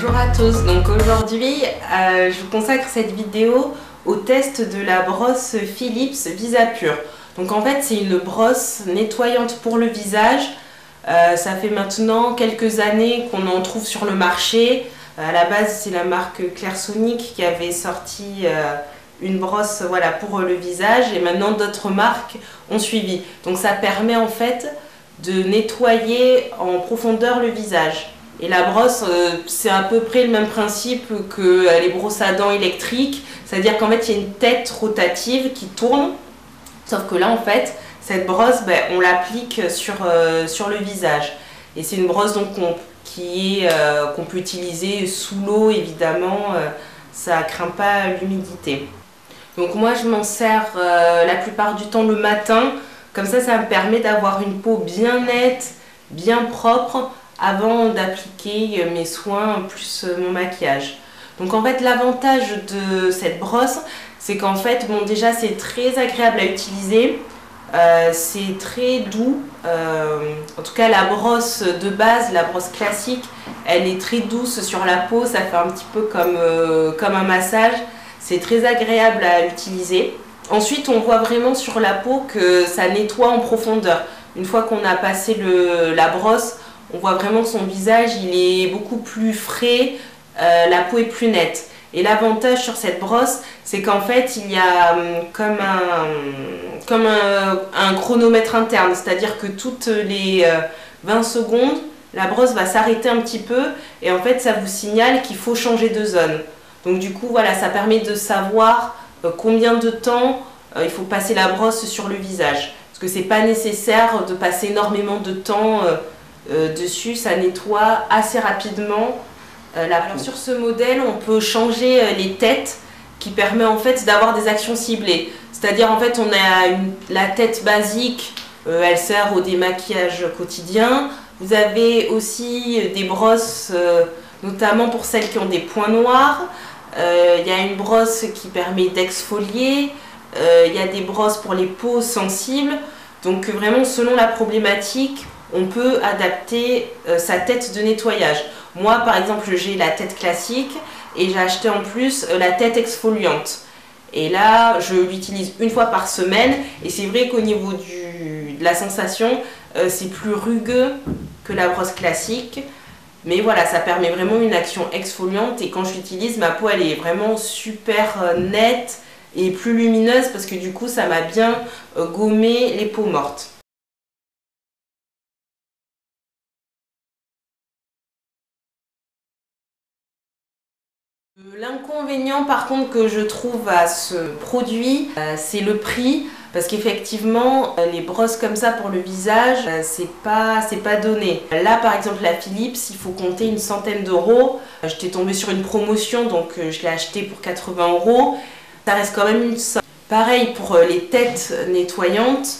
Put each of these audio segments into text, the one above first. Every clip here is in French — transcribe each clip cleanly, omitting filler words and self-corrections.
Bonjour à tous, donc aujourd'hui je vous consacre cette vidéo au test de la brosse Philips Visapure. Donc en fait c'est une brosse nettoyante pour le visage, ça fait maintenant quelques années qu'on en trouve sur le marché. À la base c'est la marque Clairsonic qui avait sorti une brosse pour le visage et maintenant d'autres marques ont suivi. Donc ça permet en fait de nettoyer en profondeur le visage. Et la brosse, c'est à peu près le même principe que les brosses à dents électriques, c'est-à-dire qu'en fait il y a une tête rotative qui tourne, sauf que là en fait cette brosse on l'applique sur le visage. Et c'est une brosse donc qu'on peut utiliser sous l'eau évidemment, ça craint pas l'humidité. Donc moi je m'en sers la plupart du temps le matin, comme ça me permet d'avoir une peau bien nette, bien propre, avant d'appliquer mes soins plus mon maquillage. Donc en fait l'avantage de cette brosse c'est qu'en fait déjà c'est très agréable à utiliser, c'est très doux, en tout cas la brosse de base, la brosse classique, elle est très douce sur la peau, ça fait un petit peu comme un massage, c'est très agréable à utiliser. Ensuite on voit vraiment sur la peau que ça nettoie en profondeur. Une fois qu'on a passé la brosse, on voit vraiment que son visage il est beaucoup plus frais, la peau est plus nette. Et l'avantage sur cette brosse, c'est qu'en fait il y a comme un chronomètre interne, c'est-à-dire que toutes les 20 secondes, la brosse va s'arrêter un petit peu et en fait ça vous signale qu'il faut changer de zone. Donc du coup voilà, ça permet de savoir combien de temps il faut passer la brosse sur le visage. Parce que c'est pas nécessaire de passer énormément de temps dessus, ça nettoie assez rapidement la peau. Alors sur ce modèle, on peut changer les têtes qui permet en fait d'avoir des actions ciblées. C'est-à-dire en fait on a la tête basique, elle sert au démaquillage quotidien. Vous avez aussi des brosses, notamment pour celles qui ont des points noirs. Il y a une brosse qui permet d'exfolier. Il y a des brosses pour les peaux sensibles. Donc vraiment selon la problématique, on peut adapter sa tête de nettoyage. Moi par exemple j'ai la tête classique et j'ai acheté en plus la tête exfoliante. Et là je l'utilise une fois par semaine et c'est vrai qu'au niveau de la sensation c'est plus rugueux que la brosse classique. Mais voilà, ça permet vraiment une action exfoliante et quand je l'utilise, ma peau elle est vraiment super nette et plus lumineuse parce que du coup ça m'a bien gommé les peaux mortes. L'inconvénient par contre que je trouve à ce produit, c'est le prix. Parce qu'effectivement, les brosses comme ça pour le visage, c'est pas donné. Là par exemple la Philips, il faut compter une centaine d'euros. J'étais tombée sur une promotion donc je l'ai acheté pour 80 euros. Ça reste quand même une somme. Pareil pour les têtes nettoyantes.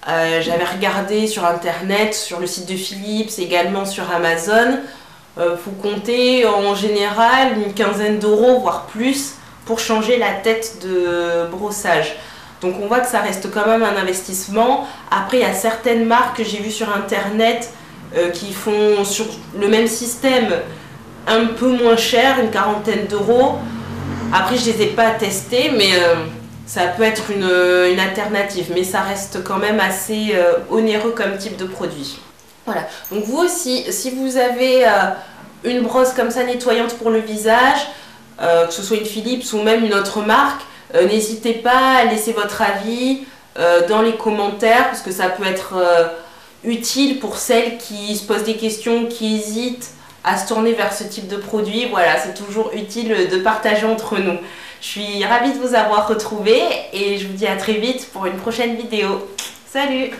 J'avais regardé sur internet, sur le site de Philips, également sur Amazon. Faut compter en général une quinzaine d'euros, voire plus, pour changer la tête de brossage. Donc on voit que ça reste quand même un investissement. Après il y a certaines marques que j'ai vues sur internet qui font sur le même système un peu moins cher, une quarantaine d'euros. Après je ne les ai pas testées mais ça peut être une alternative. Mais ça reste quand même assez onéreux comme type de produit. Voilà, donc vous aussi, si vous avez une brosse comme ça nettoyante pour le visage, que ce soit une Philips ou même une autre marque, n'hésitez pas à laisser votre avis dans les commentaires parce que ça peut être utile pour celles qui se posent des questions, qui hésitent à se tourner vers ce type de produit. Voilà, c'est toujours utile de partager entre nous. Je suis ravie de vous avoir retrouvé et je vous dis à très vite pour une prochaine vidéo. Salut!